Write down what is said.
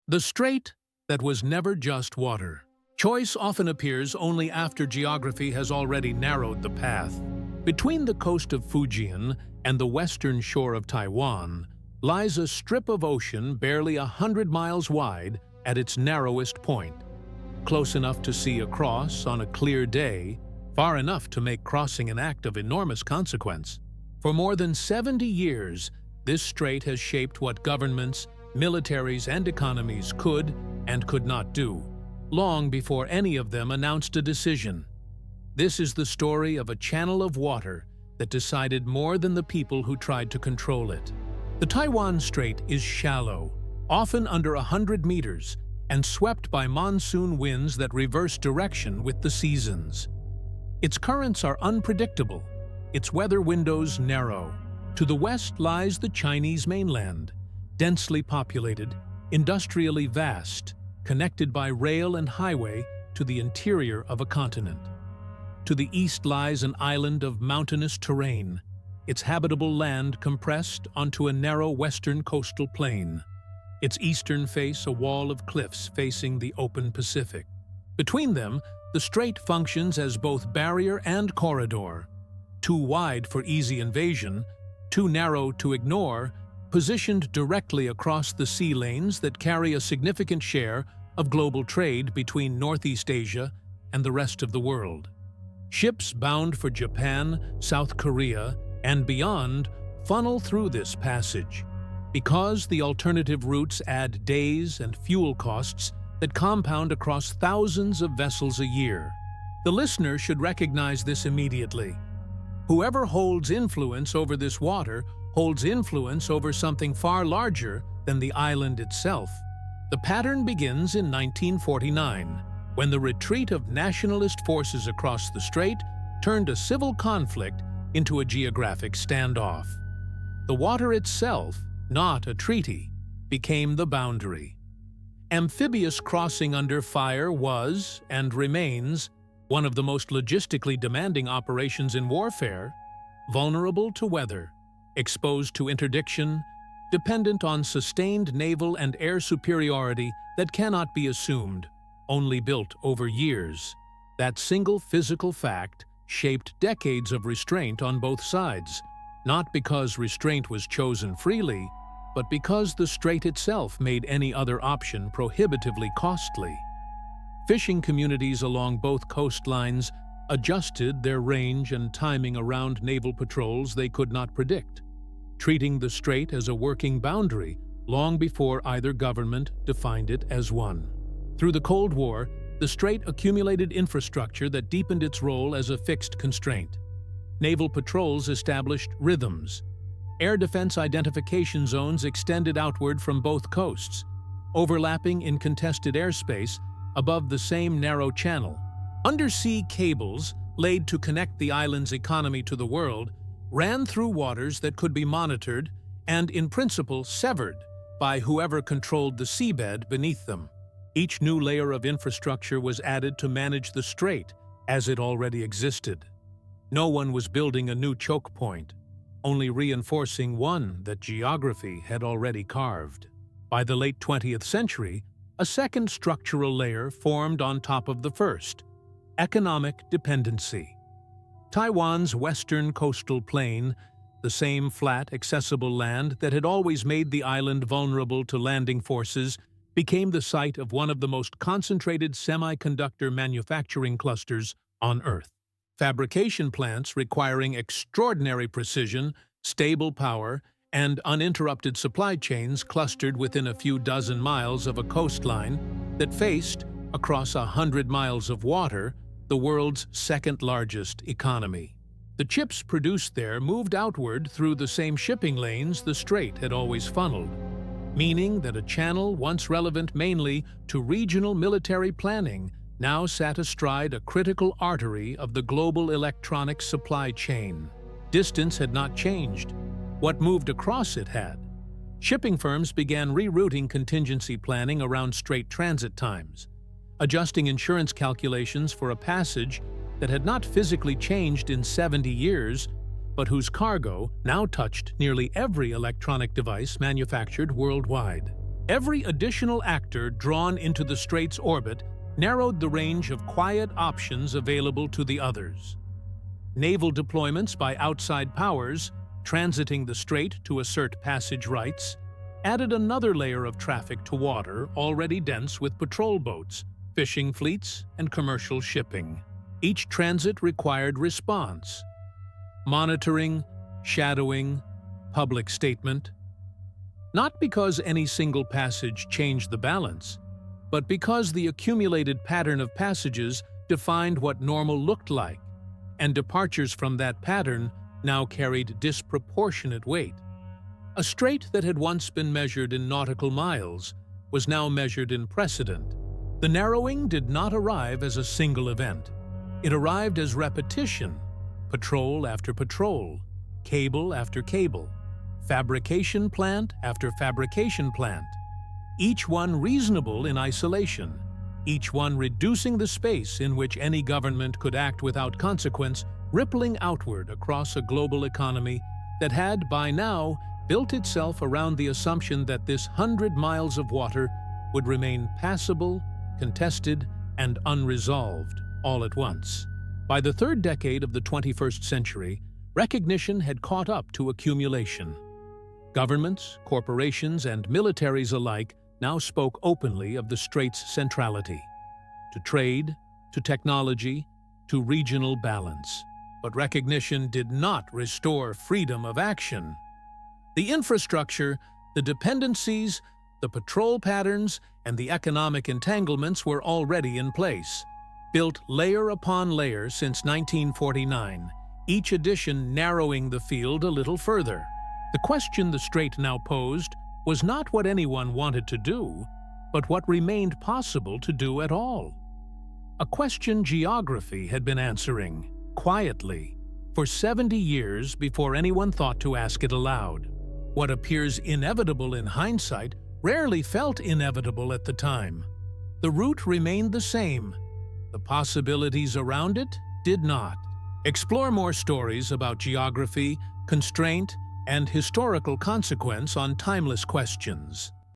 The strait that was never just water. Choice often appears only after geography has already narrowed the path. Between the coast of Fujian and the western shore of Taiwan lies a strip of ocean barely 100 miles wide at its narrowest point. Close enough to see across on a clear day, far enough to make crossing an act of enormous consequence. For more than 70 years, this strait has shaped what governments, militaries, and economies could and could not do, long before any of them announced a decision. This is the story of a channel of water that decided more than the people who tried to control it. The Taiwan Strait is shallow, often under 100 meters, and swept by monsoon winds that reverse direction with the seasons. Its currents are unpredictable, its weather windows narrow. To the west lies the Chinese mainland, densely populated, industrially vast, connected by rail and highway to the interior of a continent. To the east lies an island of mountainous terrain, its habitable land compressed onto a narrow western coastal plain. Its eastern face a wall of cliffs facing the open Pacific. Between them, the strait functions as both barrier and corridor. Too wide for easy invasion, too narrow to ignore, positioned directly across the sea lanes that carry a significant share of global trade between Northeast Asia and the rest of the world. Ships bound for Japan, South Korea, and beyond funnel through this passage, because the alternative routes add days and fuel costs that compound across thousands of vessels a year. The listener should recognize this immediately. Whoever holds influence over this water holds influence over something far larger than the island itself. The pattern begins in 1949, when the retreat of nationalist forces across the strait turned a civil conflict into a geographic standoff. The water itself, not a treaty, became the boundary. Amphibious crossing under fire was, and remains, one of the most logistically demanding operations in warfare, vulnerable to weather, exposed to interdiction, dependent on sustained naval and air superiority that cannot be assumed, only built over years. That single physical fact shaped decades of restraint on both sides, not because restraint was chosen freely, but because the strait itself made any other option prohibitively costly. Fishing communities along both coastlines adjusted their range and timing around naval patrols they could not predict, treating the strait as a working boundary long before either government defined it as one. Through the Cold War, the strait accumulated infrastructure that deepened its role as a fixed constraint. Naval patrols established rhythms. Air defense identification zones extended outward from both coasts, overlapping in contested airspace above the same narrow channel. Undersea cables, laid to connect the island's economy to the world, ran through waters that could be monitored and, in principle, severed by whoever controlled the seabed beneath them. Each new layer of infrastructure was added to manage the strait as it already existed. No one was building a new choke point, only reinforcing one that geography had already carved. By the late 20th century, a second structural layer formed on top of the first: economic dependency. Taiwan's western coastal plain, the same flat, accessible land that had always made the island vulnerable to landing forces, became the site of one of the most concentrated semiconductor manufacturing clusters on Earth. Fabrication plants requiring extraordinary precision, stable power, and uninterrupted supply chains clustered within a few dozen miles of a coastline that faced, across 100 miles of water, the world's second-largest economy. The chips produced there moved outward through the same shipping lanes the strait had always funneled, meaning that a channel once relevant mainly to regional military planning now sat astride a critical artery of the global electronics supply chain. Distance had not changed. What moved across it had. Shipping firms began rerouting contingency planning around strait transit times, adjusting insurance calculations for a passage that had not physically changed in 70 years, but whose cargo now touched nearly every electronic device manufactured worldwide. Every additional actor drawn into the Strait's orbit narrowed the range of quiet options available to the others. Naval deployments by outside powers, transiting the Strait to assert passage rights, added another layer of traffic to water already dense with patrol boats, fishing fleets, and commercial shipping. Each transit required response: monitoring, shadowing, public statement. Not because any single passage changed the balance, but because the accumulated pattern of passages defined what normal looked like, and departures from that pattern now carried disproportionate weight. A strait that had once been measured in nautical miles was now measured in precedent. The narrowing did not arrive as a single event. It arrived as repetition, patrol after patrol, cable after cable, fabrication plant after fabrication plant, each one reasonable in isolation, each one reducing the space in which any government could act without consequence, rippling outward across a global economy that had, by now, built itself around the assumption that this 100 miles of water would remain passable, contested, and unresolved all at once. By the third decade of the 21st century, recognition had caught up to accumulation. Governments, corporations, and militaries alike now spoke openly of the Strait's centrality to trade, to technology, to regional balance. But recognition did not restore freedom of action. The infrastructure, the dependencies, the patrol patterns, and the economic entanglements were already in place, built layer upon layer since 1949, each addition narrowing the field a little further. The question the Strait now posed was not what anyone wanted to do, but what remained possible to do at all. A question geography had been answering, quietly, for 70 years before anyone thought to ask it aloud. What appears inevitable in hindsight rarely felt inevitable at the time. The route remained the same. The possibilities around it did not. Explore more stories about geography, constraint, and historical consequence on Timeless Questions.